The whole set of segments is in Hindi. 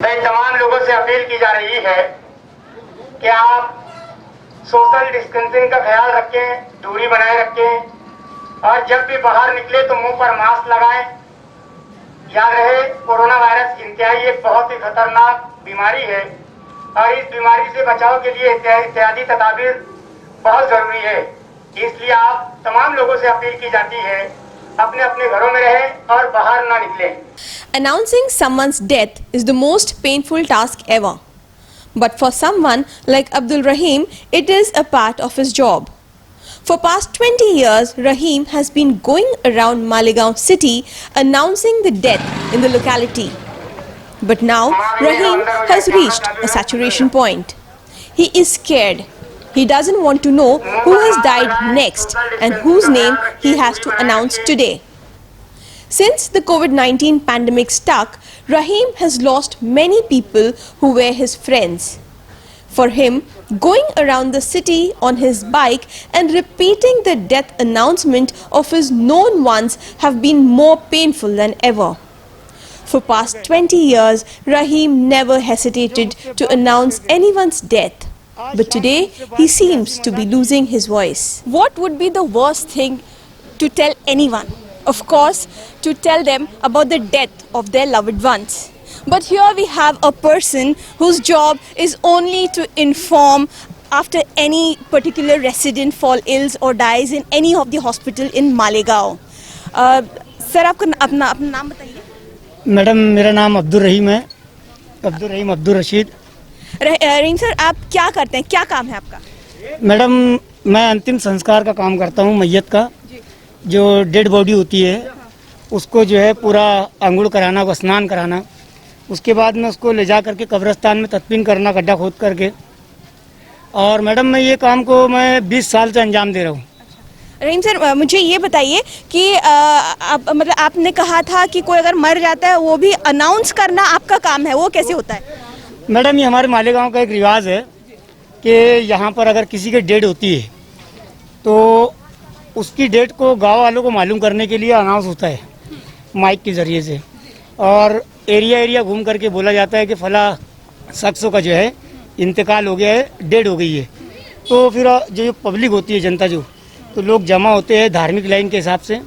मैं तमाम लोगों से अपील की जा रही है कि आप सोशल डिस्टेंसिंग का ख्याल रखें, दूरी बनाए रखें और जब भी बाहर निकले तो मुंह पर मास्क लगाएं। याद रहे, कोरोना वायरस इंतहाई एक बहुत ही खतरनाक बीमारी है और इस बीमारी से बचाव के लिए इत्यादि तदाबीर बहुत जरूरी है। इसलिए आप तमाम लोगों से अपील की जाती है अपने अपने घरों में रहें और बाहर ना निकलें। Announcing someone's death is the most painful task ever. But for someone like Abdul Rahim, it is a part of his job. For past 20 years, Rahim has been going around Malegaon city announcing the death in the locality. But now, Rahim has reached a saturation point. He is scared. He doesn't want to know who has died next and whose name he has to announce today. Since the COVID-19 pandemic struck, Rahim has lost many people who were his friends. For him, going around the city on his bike and repeating the death announcement of his known ones have been more painful than ever. For past 20 years, Rahim never hesitated to announce anyone's death. But today, he seems to be losing his voice. What would be the worst thing to tell anyone? Of course, to tell them about the death of their loved ones. But here we have a person whose job is only to inform after any particular resident fall ill or dies in any of the hospital in Malegaon. Sir, आपका अपना नाम बताइए। मैडम, मेरा नाम अब्दुल रहीम है, अब्दुल रहीम अब्दुल रशीद। रहीम सर, आप क्या करते हैं, क्या काम है आपका? मैडम, मैं अंतिम संस्कार का काम करता हूँ, मैयत का जो डेड बॉडी होती है उसको जो है पूरा अंगुड़ कराना, स्नान कराना, उसके बाद में उसको ले जा करके कब्रिस्तान में तदफीन करना, गड्ढा खोद करके। और मैडम, मैं ये काम को मैं 20 साल से अंजाम दे रहा हूँ। रहीम सर, मुझे ये बताइए कि मतलब आपने कहा था कि कोई अगर मर जाता है वो भी अनाउंस करना आपका काम है, वो कैसे होता है? मैडम, ये हमारे मालेगांव का एक रिवाज है कि यहाँ पर अगर किसी की डेड होती है तो उसकी डेट को गांव वालों को मालूम करने के लिए अनाउंस होता है माइक के ज़रिए से, और एरिया एरिया घूम करके बोला जाता है कि फला शख्स का जो है इंतकाल हो गया है, डेड हो गई है। तो फिर जो पब्लिक होती है, जनता जो, तो लोग जमा होते हैं धार्मिक लाइन के हिसाब से,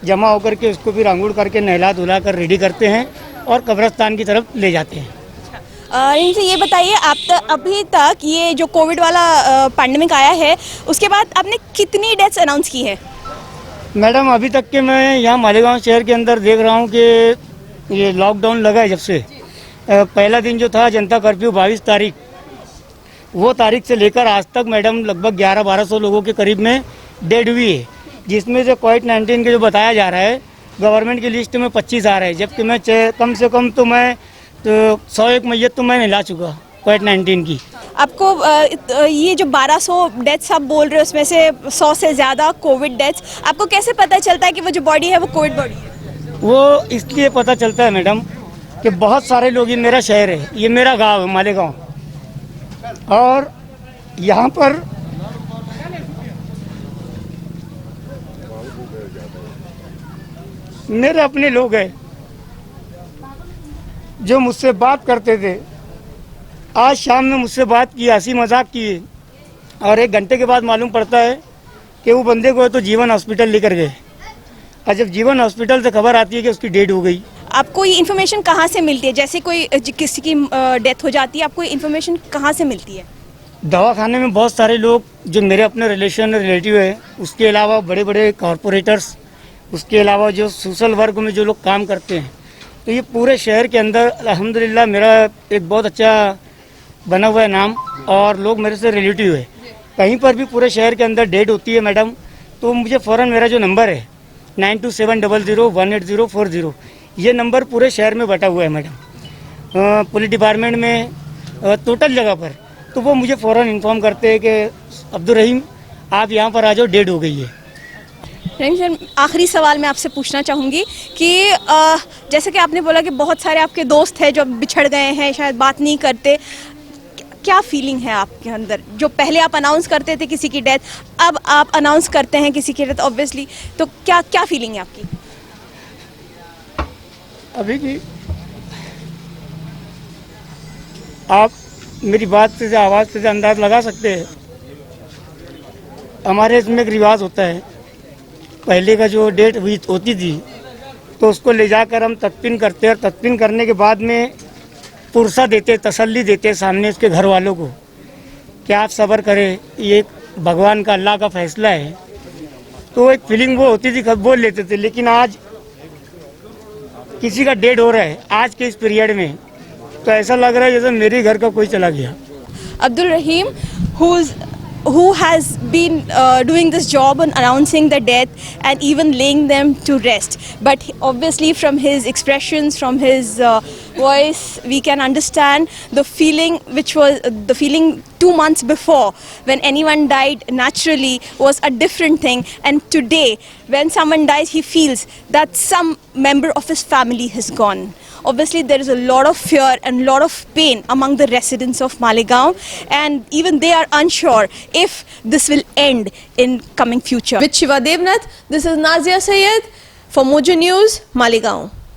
जमा होकर के उसको फिर अंगूर करके नहला धुला कर रेडी करते हैं और कब्रिस्तान की तरफ ले जाते हैं। इनसे ये बताइए, आप अभी तक ये जो कोविड वाला पैंडेमिक आया है उसके बाद आपने कितनी डेथ्स अनाउंस की है? मैडम, अभी तक के मैं यहाँ मालेगांव शहर के अंदर देख रहा हूँ कि ये लॉकडाउन लगा है जब से, पहला दिन जो था जनता कर्फ्यू 22 तारीख, वो तारीख से लेकर आज तक मैडम लगभग 1100-1200 लोगों के करीब में डेड हुई है, जिसमें से कोविड-19 के जो बताया जा रहा है गवर्नमेंट की लिस्ट में 25 आ रहे हैं, जबकि मैं कम से कम तो मैं 101 मैयत तो मैंने ला चुका कोविड-19 की। आपको ये जो 1200 डेथ्स आप बोल रहे हो उसमें से 100 से ज़्यादा कोविड डेथ्स, आपको कैसे पता चलता है कि वो जो बॉडी है वो कोविड बॉडी है? वो इसलिए पता चलता है मैडम कि बहुत सारे लोग, ये मेरा शहर है, ये मेरा गांव है मालेगांव, और यहाँ पर मेरे अपने लोग हैं जो मुझसे बात करते थे। आज शाम में मुझसे बात की, हंसी मजाक की, और 1 घंटे के बाद मालूम पड़ता है कि वो बंदे को तो जीवन हॉस्पिटल लेकर गए, और जब जीवन हॉस्पिटल से खबर आती है कि उसकी डेड हो गई। आपको ये इन्फॉर्मेशन कहाँ से मिलती है? जैसे कोई किसी की डेथ हो जाती है, आपको इन्फॉर्मेशन कहाँ से मिलती है? दवाखाने में बहुत सारे लोग जो मेरे अपने रिलेटिव है, उसके अलावा बड़े बड़े कॉरपोरेटर्स, उसके अलावा जो सोशल वर्क में जो लोग काम करते हैं, तो ये पूरे शहर के अंदर अल्हम्दुलिल्लाह मेरा एक बहुत अच्छा बना हुआ है नाम, और लोग मेरे से रिलेटिव है। कहीं पर भी पूरे शहर के अंदर डेड होती है मैडम, तो मुझे फ़ौरन मेरा जो नंबर है 9270018040, ये नंबर पूरे शहर में बटा हुआ है मैडम, पुलिस डिपार्टमेंट में, टोटल जगह पर, तो वो मुझे फ़ौरन इन्फॉर्म करते हैं कि अब्दुल रहीम आप यहाँ पर आ जाओ, डेड हो गई है। रहीम सर, आखिरी सवाल मैं आपसे पूछना चाहूँगी कि जैसे कि आपने बोला कि बहुत सारे आपके दोस्त हैं जो बिछड़ गए हैं, शायद बात नहीं करते, क्या फीलिंग है आपके अंदर? जो पहले आप अनाउंस करते थे किसी की डेथ, अब आप अनाउंस करते हैं किसी की डेथ ऑब्वियसली, तो क्या क्या फीलिंग है आपकी? अभी की आप मेरी बात से आवाज़ से अंदाज लगा सकते हैं। हमारे इसमें एक रिवाज होता है, पहले का जो डेट हुई होती थी तो उसको ले जाकर हम तदफीन करते हैं, और तदफीन करने के बाद में पुरसा देते, तसल्ली देते सामने उसके घर वालों को कि आप सब्र करें, ये भगवान का, अल्लाह का फैसला है। तो एक फीलिंग वो होती थी, बोल लेते थे। लेकिन आज किसी का डेड हो रहा है आज के इस पीरियड में, तो ऐसा लग रहा है जैसे मेरे घर का कोई चला गया। Abdul Rahim, who has been doing this job on announcing the death and even laying them to rest. But obviously from his expressions, from his voice, we can understand the feeling which was the feeling 2 months before when anyone died naturally was a different thing. And today when someone dies, he feels that some member of his family has gone. Obviously there is a lot of fear and lot of pain among the residents of Malegaon, and even they are unsure if this will end in coming future. With Shiva Devnath, this is Nazia Sayed for Mojo News, Malegaon.